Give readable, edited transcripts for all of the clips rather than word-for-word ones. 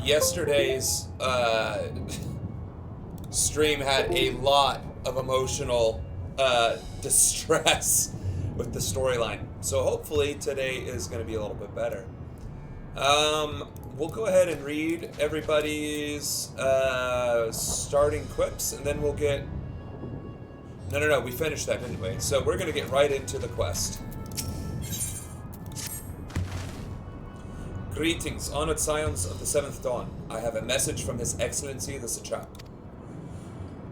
Yesterday's stream had a lot of emotional distress with the storyline. So hopefully today is going to be a little bit better. We'll go ahead and read everybody's starting quips, and then we'll get... No, we finished that, didn't we? So we're going to get right into the quest. Greetings, honored scions of the 7th Dawn. I have a message from His Excellency the Satrap.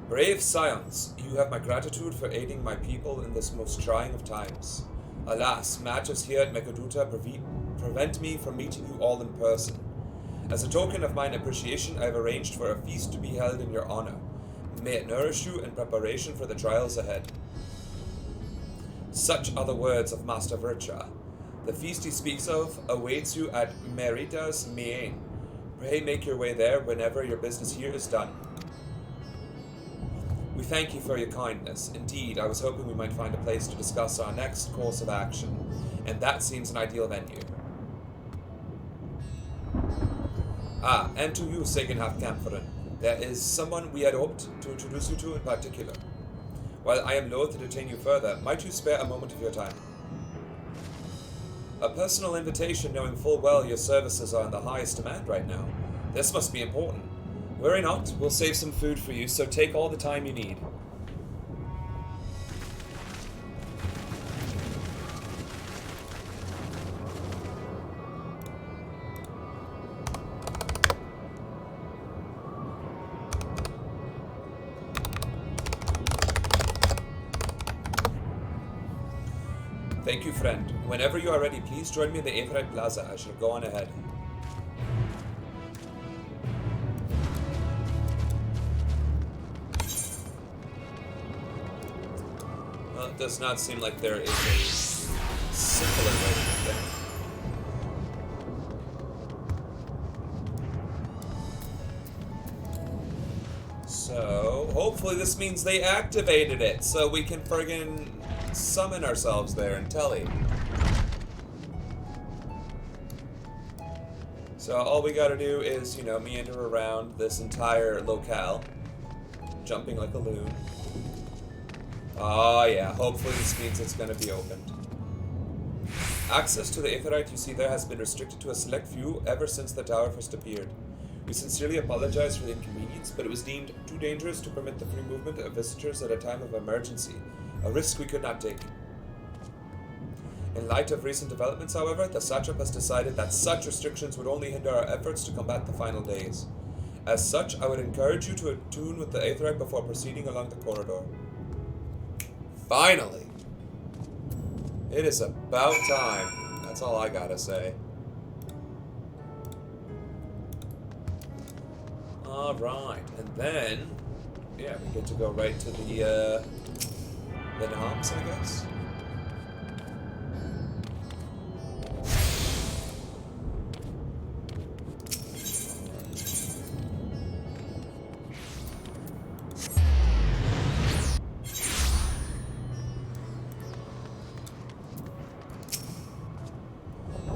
Brave scions, you have my gratitude for aiding my people in this most trying of times. Alas, matters here at Mekaduta prevent me from meeting you all in person. As a token of mine appreciation, I have arranged for a feast to be held in your honor. May it nourish you in preparation for the trials ahead. Such are the words of Master Vircha. The feast he speaks of awaits you at Meritas Mien. Pray make your way there whenever your business here is done. We thank you for your kindness. Indeed, I was hoping we might find a place to discuss our next course of action, and that seems an ideal venue. Ah, and to you, Saganhaft Campferin. There is someone we had hoped to introduce you to in particular. While I am loath to detain you further, might you spare a moment of your time? A personal invitation knowing full well your services are in the highest demand right now. This must be important. Worry not, we'll save some food for you, so take all the time you need. Thank you, friend. Whenever you are ready, please join me in the Aetheryte Plaza. I shall go on ahead. Well, it does not seem like there is a simpler way to get there. So, hopefully this means they activated it, so we can friggin' summon ourselves there and telly. So all we gotta do is, you know, meander around this entire locale, jumping like a loon. Oh yeah, hopefully this means it's gonna be opened. Access to the Aetheryte you see there has been restricted to a select few ever since the tower first appeared. We sincerely apologize for the inconvenience, but it was deemed too dangerous to permit the free movement of visitors at a time of emergency, a risk we could not take. In light of recent developments, however, the Satrap has decided that such restrictions would only hinder our efforts to combat the final days. As such, I would encourage you to attune with the Aetheryte before proceeding along the corridor. Finally! It is about time. That's all I gotta say. Alright, and then, yeah, we get to go right to the noms, I guess.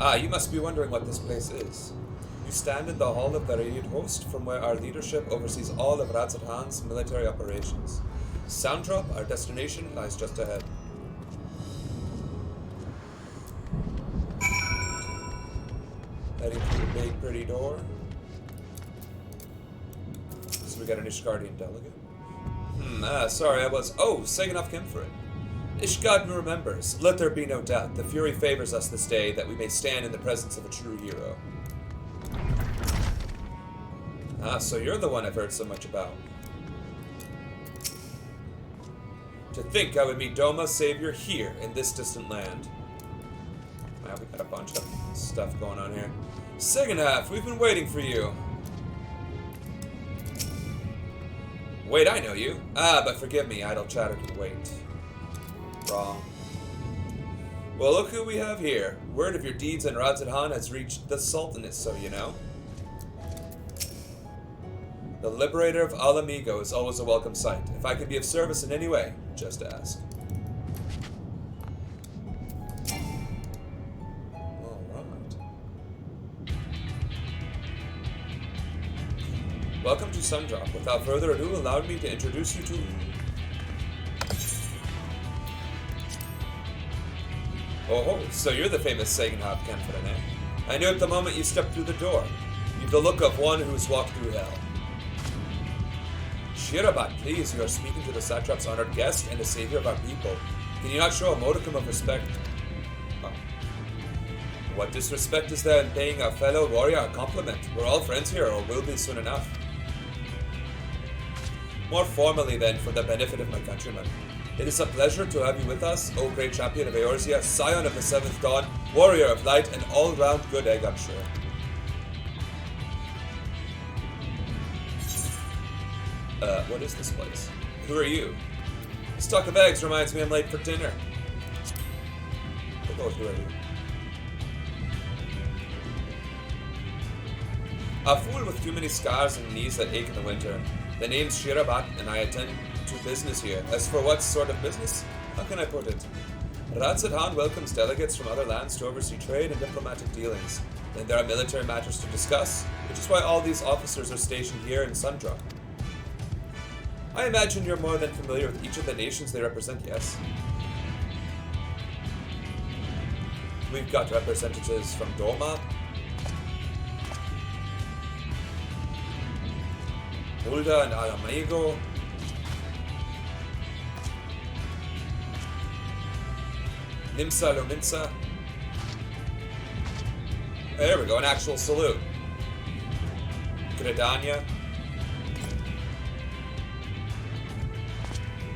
Ah, you must be wondering what this place is. You stand in the Hall of the Radiant Host, from where our leadership oversees all of Razathan's military operations. Soundrop, our destination, lies just ahead. Heading through the big, pretty door. So we got an Ishgardian delegate. Sorry, I was... Oh, Saganhaft Campferin. Ishgard remembers. Let there be no doubt. The Fury favors us this day, that we may stand in the presence of a true hero. Ah, so you're the one I've heard so much about. To think I would meet Doma's savior here, in this distant land. Wow, we got a bunch of stuff going on here. Saganhaft, we've been waiting for you. Wait, I know you. Ah, but forgive me, idle chatter can wait. Wrong. Well, look who we have here. Word of your deeds in Razathan has reached the Sultanate, so you know. The liberator of Alamigo is always a welcome sight. If I can be of service in any way, just ask. Alright. Welcome to Sundrop. Without further ado, allow me to introduce you to... Oh, so you're the famous Saganhop Kenfrin, eh? I knew at the moment you stepped through the door. You've the look of one who's walked through hell. Shirabat, please, you are speaking to the satrap's honored guest and the savior of our people. Can you not show a modicum of respect? Oh. What disrespect is there in paying a fellow warrior a compliment? We're all friends here, or will be soon enough. More formally, then, for the benefit of my countrymen. It is a pleasure to have you with us, O great champion of Eorzea, scion of the Seventh Dawn, warrior of light, and all-round good egg, I'm sure. What is this place? Who are you? This talk of eggs reminds me I'm late for dinner. Who are you? A fool with too many scars and knees that ache in the winter. The name's Shirabat, and I attend to business here. As for what sort of business? How can I put it? Ratzadhan welcomes delegates from other lands to oversee trade and diplomatic dealings. Then there are military matters to discuss, which is why all these officers are stationed here in Sundrop. I imagine you're more than familiar with each of the nations they represent, yes? We've got representatives from Doma, Ulda and Alamigo, Nimsa Luminsa. There we go, an actual salute. Gredania.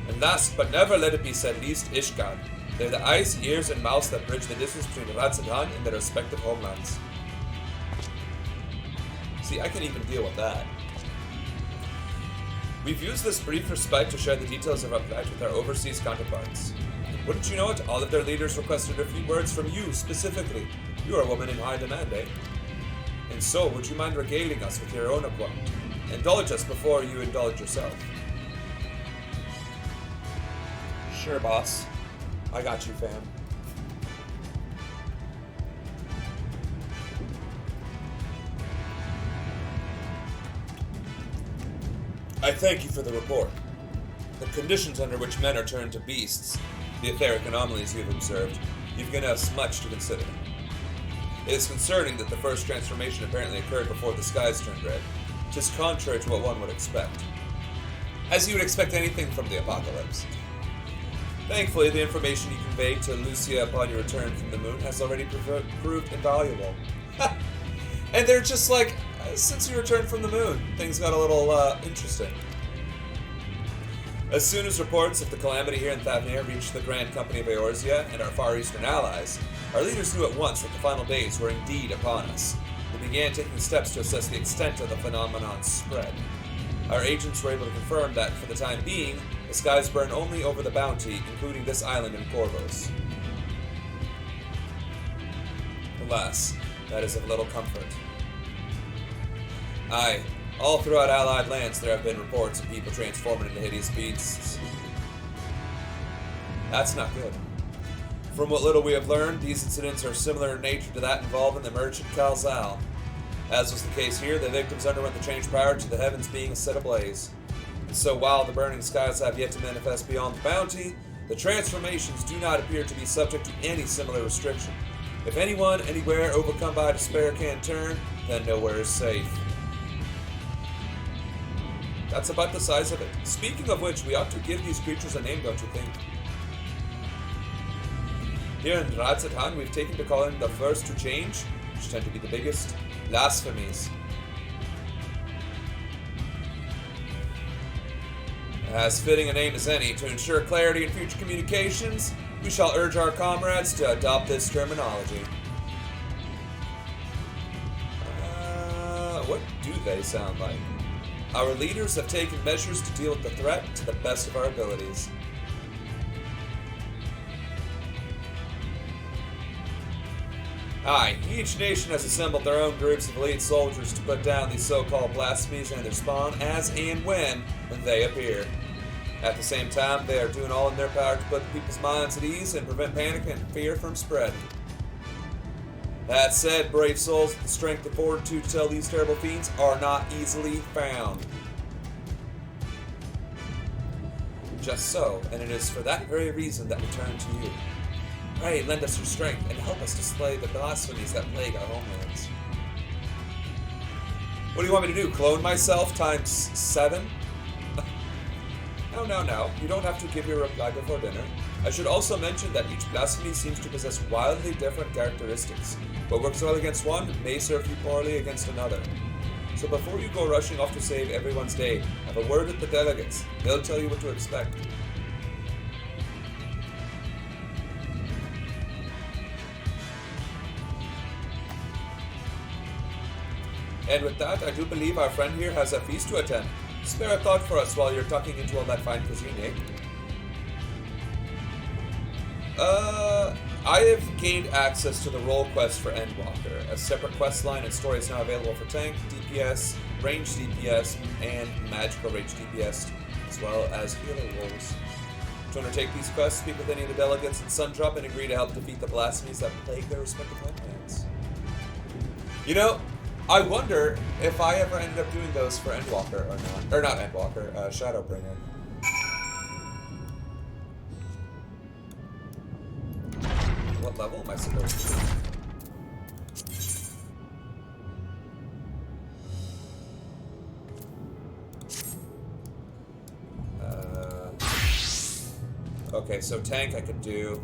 And last but never let it be said least, Ishgard. They're the eyes, ears, and mouths that bridge the distance between Ratzadhan and their respective homelands. See, I can even deal with that. We've used this brief respite to share the details of our pledge with our overseas counterparts. Wouldn't you know it, all of their leaders requested a few words from you, specifically. You are a woman in high demand, eh? And so, would you mind regaling us with your own account? Indulge us before you indulge yourself. Sure, boss. I got you, fam. I thank you for the report. The conditions under which men are turned to beasts, the etheric anomalies you have observed, you've given us much to consider. It is concerning that the first transformation apparently occurred before the skies turned red. 'Tis contrary to what one would expect. As you would expect anything from the apocalypse. Thankfully, the information you conveyed to Lucia upon your return from the moon has already proved invaluable. And they're just like, since you returned from the moon, things got a little interesting. As soon as reports of the calamity here in Thavnair reached the Grand Company of Eorzea and our Far Eastern allies, our leaders knew at once that the final days were indeed upon us. We began taking steps to assess the extent of the phenomenon's spread. Our agents were able to confirm that, for the time being, the skies burn only over the bounty, including this island in Corvos. Alas, that is of little comfort. Aye, all throughout Allied lands there have been reports of people transforming into hideous beasts. That's not good. From what little we have learned, these incidents are similar in nature to that involving the merchant Kalzal. As was the case here, the victims underwent the change prior to the heavens being set ablaze. And so while the burning skies have yet to manifest beyond the bounty, the transformations do not appear to be subject to any similar restriction. If anyone, anywhere, overcome by despair can turn, then nowhere is safe. That's about the size of it. Speaking of which, we ought to give these creatures a name, don't you think? Here in Ratzadhan, we've taken to calling the first to change, which tend to be the biggest, blasphemies. As fitting a name as any, to ensure clarity in future communications, we shall urge our comrades to adopt this terminology. What do they sound like? Our leaders have taken measures to deal with the threat to the best of our abilities. Aye, each nation has assembled their own groups of elite soldiers to put down these so-called blasphemies and their spawn as and when they appear. At the same time, they are doing all in their power to put the people's minds at ease and prevent panic and fear from spreading. That said, brave souls with the strength and fortitude to tell these terrible fiends are not easily found. Just so, and it is for that very reason that we turn to you. Pray, lend us your strength, and help us to slay the blasphemies that plague our homelands. What do you want me to do, clone myself times 7? No. You don't have to give your reply before dinner. I should also mention that each blasphemy seems to possess wildly different characteristics. What works well against one may serve you poorly against another. So before you go rushing off to save everyone's day, have a word with the delegates. They'll tell you what to expect. And with that, I do believe our friend here has a feast to attend. Spare a thought for us while you're tucking into all that fine cuisine, eh? I have gained access to the role quest for Endwalker. A separate quest line and story is now available for tank, DPS, ranged DPS, and magical ranged DPS, as well as healer roles. To undertake these quests, speak with any of the delegates in Sundrop and agree to help defeat the blasphemies that plague their respective homelands. You know, I wonder if I ever ended up doing those for Endwalker or not. Or not Endwalker, Shadowbringer. What level am I supposed to be? Okay, so tank I could do.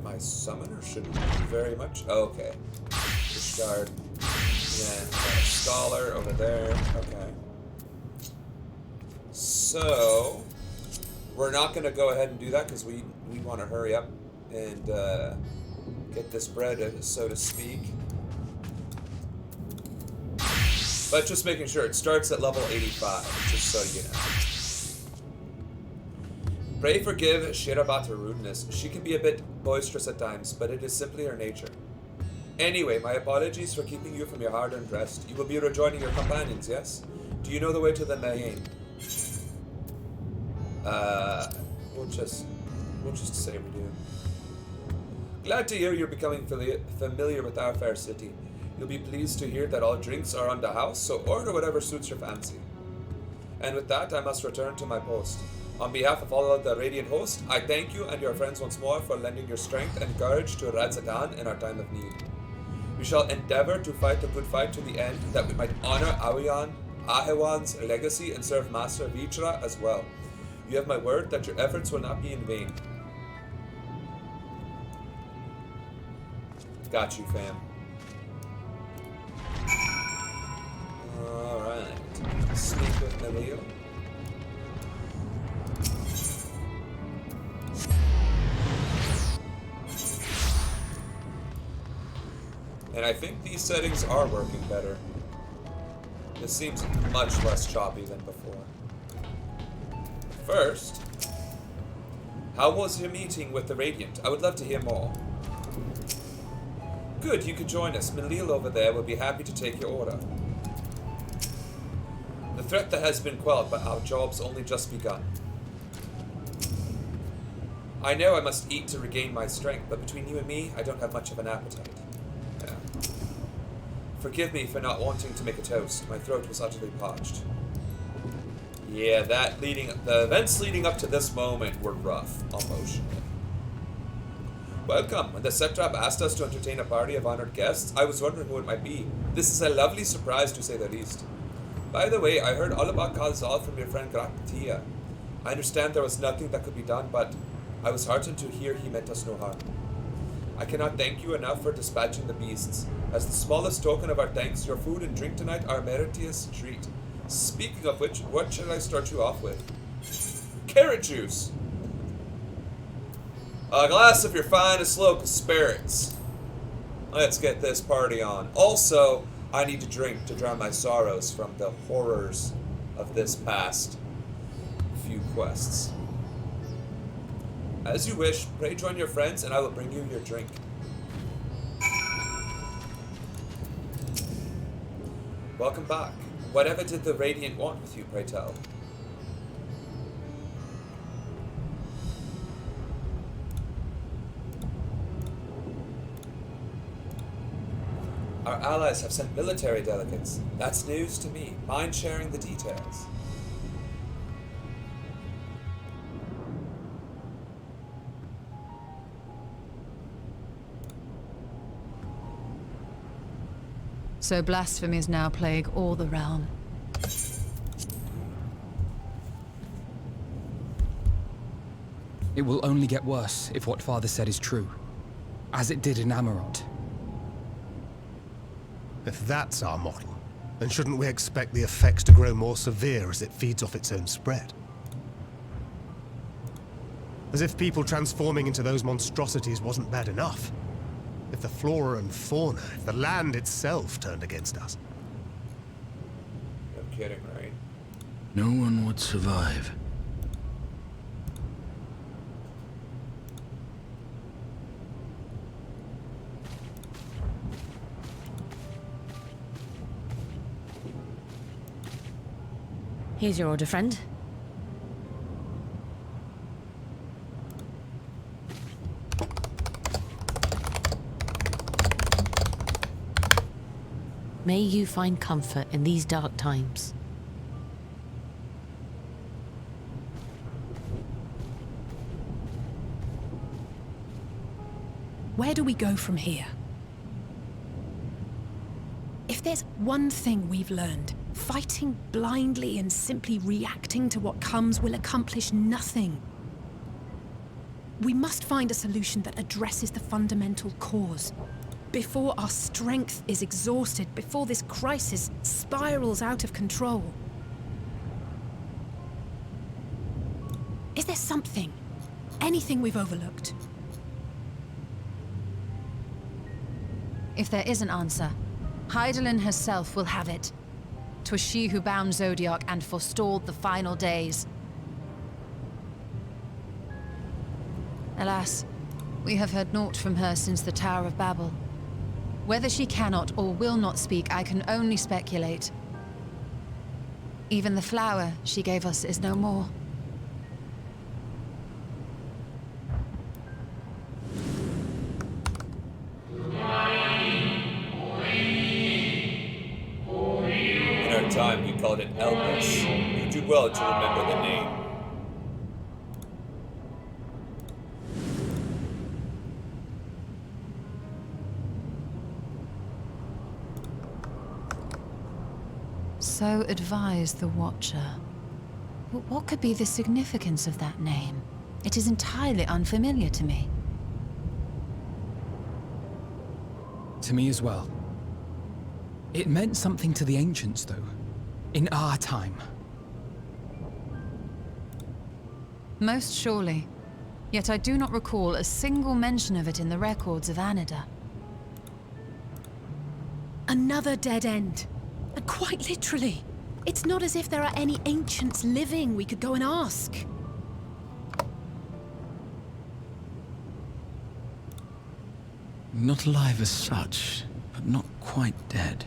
My summoner shouldn't do very much. Okay. Discard. Then got a scholar over there. Okay. So we're not going to go ahead and do that because we want to hurry up and get this bread, so to speak. But just making sure it starts at level 85, just so you know. Pray forgive Shiraba's rudeness. She can be a bit boisterous at times, but it is simply her nature. Anyway, my apologies for keeping you from your hard-earned rest. You will be rejoining your companions, yes? Do you know the way to the Mayane? We'll just say we do. Glad to hear you're becoming familiar with our fair city. You'll be pleased to hear that all drinks are on the house, so order whatever suits your fancy. And with that, I must return to my post. On behalf of all of the Radiant host, I thank you and your friends once more for lending your strength and courage to Radzagan in our time of need. We shall endeavor to fight the good fight to the end, that we might honor Ahewan's legacy and serve Master Vitra as well. You have my word that your efforts will not be in vain. Got you, fam. Alright. Sneak with Melio. And I think these settings are working better. This seems much less choppy than before. First, how was your meeting with the Radiant? I would love to hear more. Good, you could join us. Melil over there will be happy to take your order. The threat that has been quelled, but our job's only just begun. I know I must eat to regain my strength, but between you and me, I don't have much of an appetite. Forgive me for not wanting to make a toast. My throat was utterly parched. Yeah, the events leading up to this moment were rough, emotionally. Welcome. When the Satrap asked us to entertain a party of honored guests, I was wondering who it might be. This is a lovely surprise, to say the least. By the way, I heard all about Kalzal from your friend Gratia. I understand there was nothing that could be done, but I was heartened to hear he meant us no harm. I cannot thank you enough for dispatching the beasts. As the smallest token of our thanks, your food and drink tonight are a meritorious treat. Speaking of which, what shall I start you off with? Carrot juice! A glass of your finest local spirits. Let's get this party on. Also, I need to drink to drown my sorrows from the horrors of this past few quests. As you wish, pray join your friends and I will bring you your drink. Welcome back. Whatever did the Radiant want with you, pray tell? Our allies have sent military delegates. That's news to me. Mind sharing the details? So blasphemies now plague all the realm. It will only get worse if what Father said is true, as it did in Amarant. If that's our model, then shouldn't we expect the effects to grow more severe as it feeds off its own spread? As if people transforming into those monstrosities wasn't bad enough. If the flora and fauna, if the land itself turned against us. No kidding, right? No one would survive. Here's your order, friend. May you find comfort in these dark times. Where do we go from here? If there's one thing we've learned, fighting blindly and simply reacting to what comes will accomplish nothing. We must find a solution that addresses the fundamental cause. Before our strength is exhausted, before this crisis spirals out of control. Is there something, anything we've overlooked? If there is an answer, Hydaelyn herself will have it. 'Twas she who bound Zodiac and forestalled the final days. Alas, we have heard naught from her since the Tower of Babel. Whether she cannot or will not speak, I can only speculate. Even the flower she gave us is no more. In our time, we called it Elvis. You do well to remember the name. So advised the Watcher. But what could be the significance of that name? It is entirely unfamiliar to me. To me as well. It meant something to the ancients, though. In our time. Most surely. Yet I do not recall a single mention of it in the records of Anida. Another dead end. And quite literally. It's not as if there are any ancients living we could go and ask. Not alive as such, but not quite dead.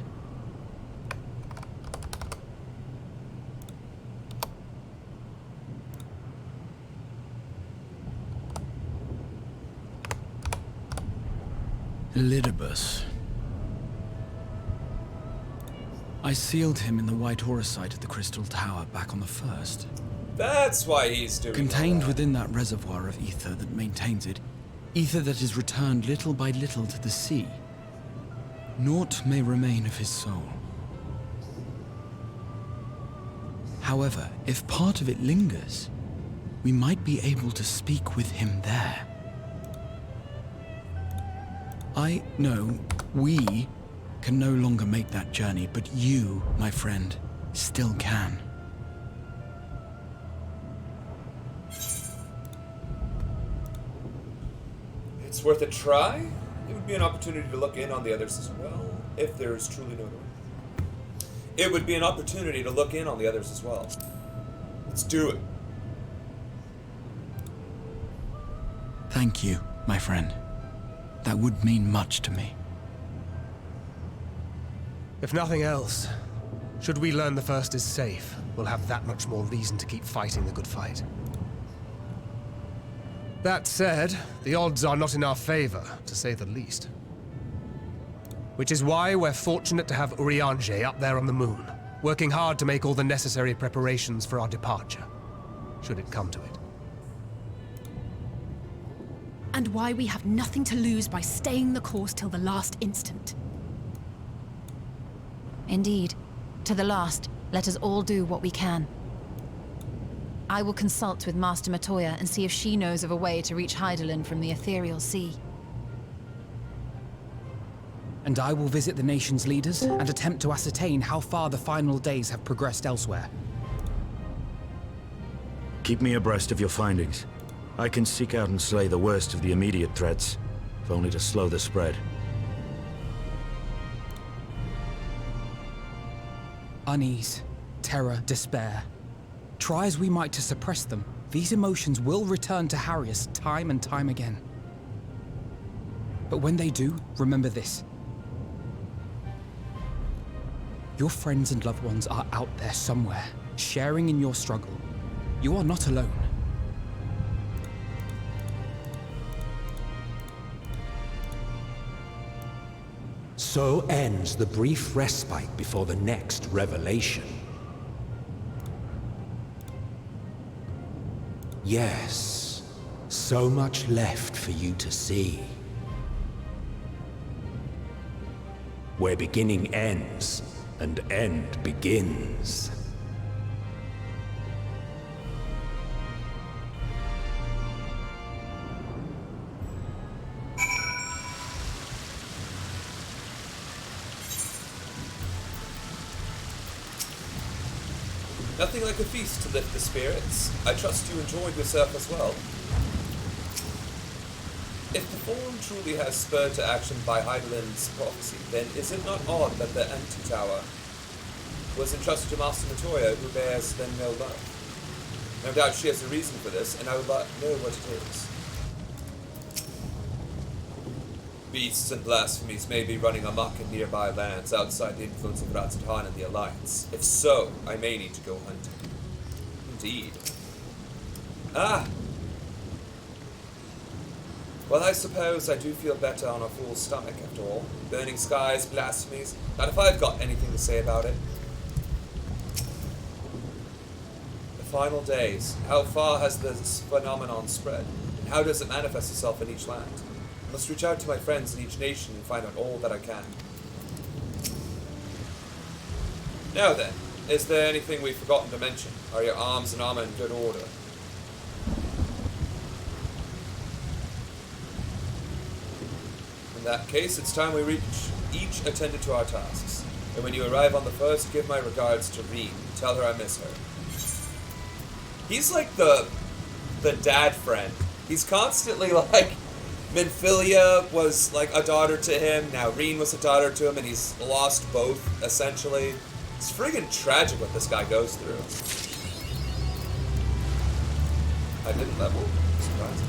Elidibus. I sealed him in the White Aurosite of the Crystal Tower back on the first. That's why he's doing Contained all that. within that reservoir of ether that maintains it, ether that is returned little by little to the sea. Naught may remain of his soul. However, if part of it lingers, we might be able to speak with him there. I know we can no longer make that journey, but you, my friend, still can. It's worth a try. It would be an opportunity to look in on the others as well, if there is truly no door. It would be an opportunity to look in on the others as well. Let's do it. Thank you, my friend. That would mean much to me. If nothing else, should we learn the first is safe, we'll have that much more reason to keep fighting the good fight. That said, the odds are not in our favor, to say the least. Which is why we're fortunate to have Urianger up there on the moon, working hard to make all the necessary preparations for our departure, should it come to it. And why we have nothing to lose by staying the course till the last instant. Indeed. To the last, let us all do what we can. I will consult with Master Matoya and see if she knows of a way to reach Hydaelyn from the ethereal sea. And I will visit the nation's leaders and attempt to ascertain how far the final days have progressed elsewhere. Keep me abreast of your findings. I can seek out and slay the worst of the immediate threats, if only to slow the spread. Unease, terror, despair. Try as we might to suppress them, these emotions will return to harry us time and time again. But when they do, remember this. Your friends and loved ones are out there somewhere, sharing in your struggle. You are not alone. So ends the brief respite before the next revelation. Yes, so much left for you to see. Where beginning ends, and end begins. Nothing like a feast to lift the spirits. I trust you enjoyed yourself as well. If the Forum truly has spurred to action by Hydaelyn's prophecy, then is it not odd that the anti-tower was entrusted to Master Matoya, who bears them no love? No doubt she has a reason for this, and I would like to know what it is. Beasts and blasphemies may be running amok in nearby lands outside the influence of Ratzatan and the Alliance. If so, I may need to go hunting. Indeed. Ah! Well, I suppose I do feel better on a full stomach, after all. Burning skies, blasphemies. Not if I've got anything to say about it. The final days. How far has this phenomenon spread? And how does it manifest itself in each land? I must reach out to my friends in each nation and find out all that I can. Now then, is there anything we've forgotten to mention? Are your arms and armor in good order? In that case, it's time we each attended to our tasks. And when you arrive on the first, give my regards to Reen. Tell her I miss her. He's like the dad friend. He's constantly like, Minfilia was like a daughter to him, now Reen was a daughter to him, and he's lost both, essentially. It's friggin' tragic what this guy goes through. I didn't level. Surprising.